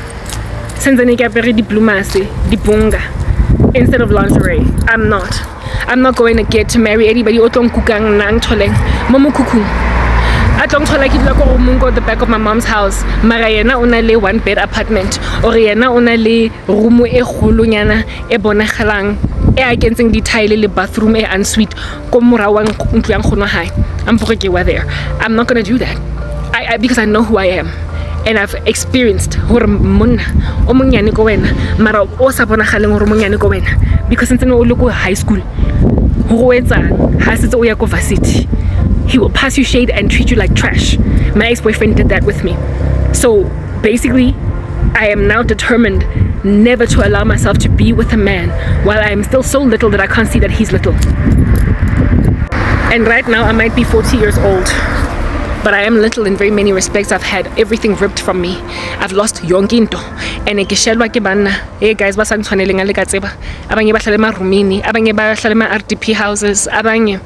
Senzane ke apere diplomasi, dibunga instead of lingerie. I'm not going to get to marry anybody o tlong kukang nang tholeng mo mokhukhung. A tlong thola ke dula go mungo at the back of my mom's house. Mara yena o na le 1-bed apartment or yena o na le room e kgolonyana e bonagalang e a kentseng di-tile le bathroom e ensuite ko mora wa ntlo ya nkgono hae. I'm there. I'm not going to do that. Because I know who I am. And I've experienced hore monna o monyane ko wena mara o sa bonagaleng hore monyane ko wena, because since o le ko high school go etsa ha setse o ya ko varsity, he will pass you shade and treat you like trash. My ex-boyfriend did that with me. So basically I am now determined never to allow myself to be with a man while I am still so little that I can't see that he's little. And right now I might be 40 years old, but I am little in very many respects. I've had everything ripped from me. I've lost yonkinto. And ke shelwa ke banna. Hey guys, ba sa ntshwaneleng le ka tseba. Abanye ba hlale ma roomini, abanye ba hlale ma RDP houses, abanye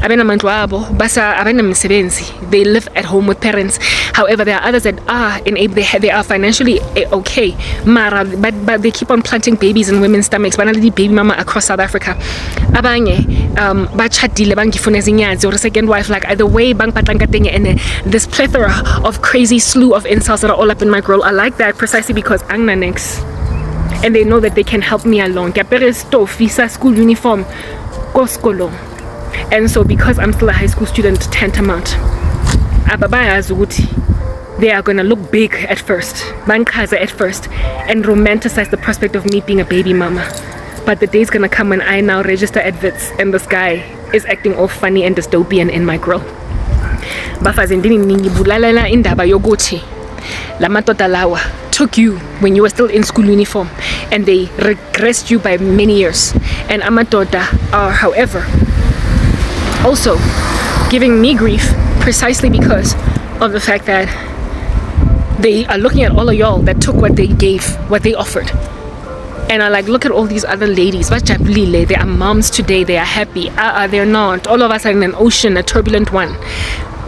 abena mandlo abo, basa abena misebenzi. They live at home with parents. However, there are others that are they are financially okay. Mara but they keep on planting babies in women's stomachs. Banaledi baby mama across South Africa. Abanye ba chatile bangifuna zinyazi or second wife, like either way bang patlanga teng, and this plethora of crazy slew of insults that are all up in my grill. I like that precisely because I'm next, and they know that they can help me along. Visa school uniform, koskolo, and so because I'm still a high school student, tantamount. They are gonna look big at first, bankaza at first, and romanticize the prospect of me being a baby mama. But the day's gonna come when I now register at Wits, and this guy is acting all funny and dystopian in my grill. Bafazindini ningibulalela indaba yokuthi la madoda lawa took you when you were still in school uniform and they regressed you by many years, and amadoda are however also giving me grief precisely because of the fact that they are looking at all of y'all that took what they gave, what they offered, and are like, look at all these other ladies, they are moms today, they are happy. They're not. All of us are in an ocean, a turbulent one,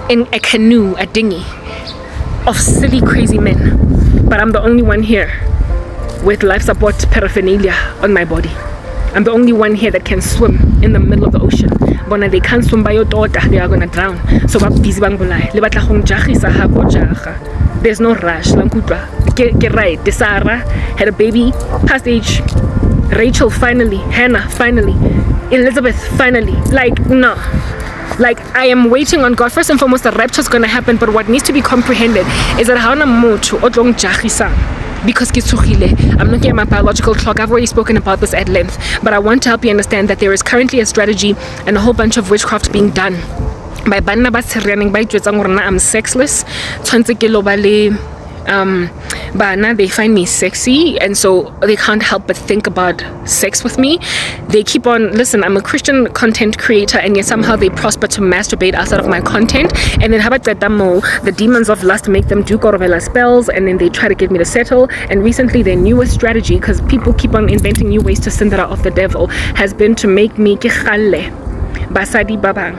in a canoe, a dinghy of silly crazy men, but I'm the only one here with life support paraphernalia on my body. I'm the only one here that can swim in the middle of the ocean. Bona they can't swim by your daughter, they are gonna drown. So busy bang bolai le batla go njagisa ha go jaga. There's no rush. Get right. Desara had a baby past age. Rachel finally, Hannah finally, Elizabeth finally. Like no. Like I am waiting on God. First and foremost, the rapture is gonna happen. But what needs to be comprehended is that haona motho o tlong jagisa because I'm looking at my biological clock. I've already spoken about this at length, but I want to help you understand that there is currently a strategy and a whole bunch of witchcraft being done by banna ba tsheryaneng ba itwetsa gore I'm sexless. Tshwantse ke lo ba le Bana, they find me sexy, and so they can't help but think about sex with me. They keep on, listen, I'm a Christian content creator, and yet somehow they prosper to masturbate outside of my content. And then the demons of lust make them do korobela spells, and then they try to get me to settle. And recently their newest strategy, because people keep on inventing new ways to sin that are of the devil, has been to make me kikhalle basadi babang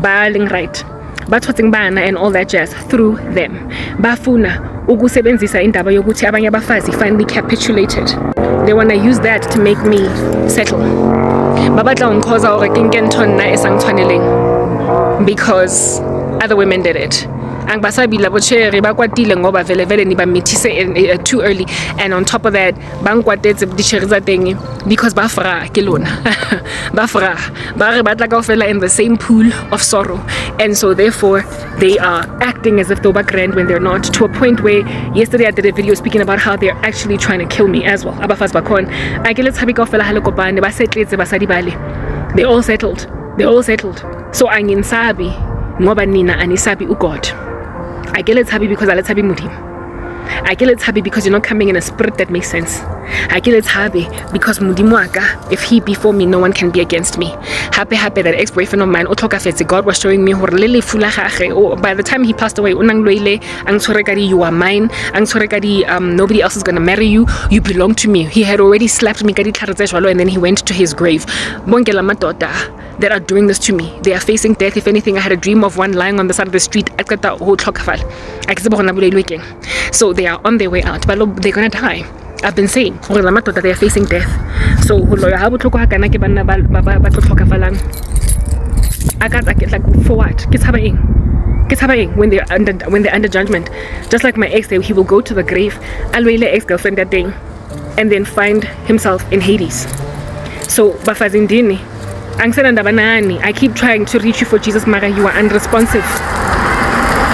baling right bathotseng bana and all that jazz through them. Bafuna ukusebenzisa indaba yokuthi abanye abafazi finally capitulated. They want to use that to make me settle. Babatla ngikhoza hore ke nke ntho nna e sang tshwaneleng because other women did it. Angbasabi la botsheri ba kwatile ngoba vele ni ba mithise too early, and on top of that bang kwatetse ditsheri tsa teng because ba fra ke lona ba fra ba re batla kaofela in the same pool of sorrow, and so therefore they are acting as if they're grand when they're not, to a point where yesterday I did a video speaking about how they're actually trying to kill me as well. Abafaz bakhona akele tshabi kaofela ha le kopane ba setletse basadi bale, they all settled, so anginsabi ngoba nina anisabi uGod. I get it happy because I let's happy mudim. I get it happy because you're not coming in a spirit that makes sense. I get it happy because mudimuaka, if he before me, no one can be against me. Happy that ex-boyfriend of mine, God was showing me by the time he passed away, you are mine, nobody else is gonna marry you, you belong to me. He had already slapped me and then he went to his grave. That are doing this to me, they are facing death. If anything, I had a dream of one lying on the side of the street. So they are on their way out, but they're gonna die. I've been saying that they are facing death. So for what? When they're under judgment. Just like my ex, he will go to the grave, ex-girlfriend that thing, and then find himself in Hades. So bafazindini, I keep trying to reach you for Jesus, Mara, you are unresponsive.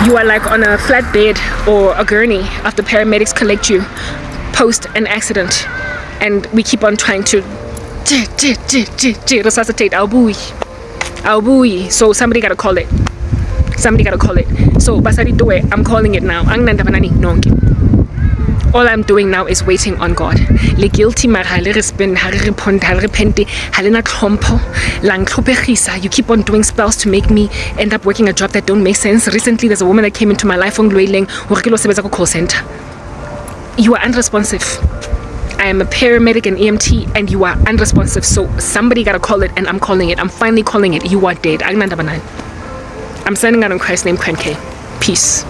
You are like on a flat bed or a gurney after paramedics collect you post an accident, and we keep on trying to resuscitate our buoy. So somebody gotta call it. So basari do it. I'm calling it now. All I'm doing now is waiting on God. Le guilty mara le respond, ha repente, halena tlhompho, lang tlhopegisa. You keep on doing spells to make me end up working a job that don't make sense. Recently, there's a woman that came into my life on call center. You are unresponsive. I am a paramedic and EMT, and you are unresponsive. So somebody gotta call it, and I'm calling it. I'm finally calling it. You are dead. I'm sending out in Christ's name, Krenke. Peace.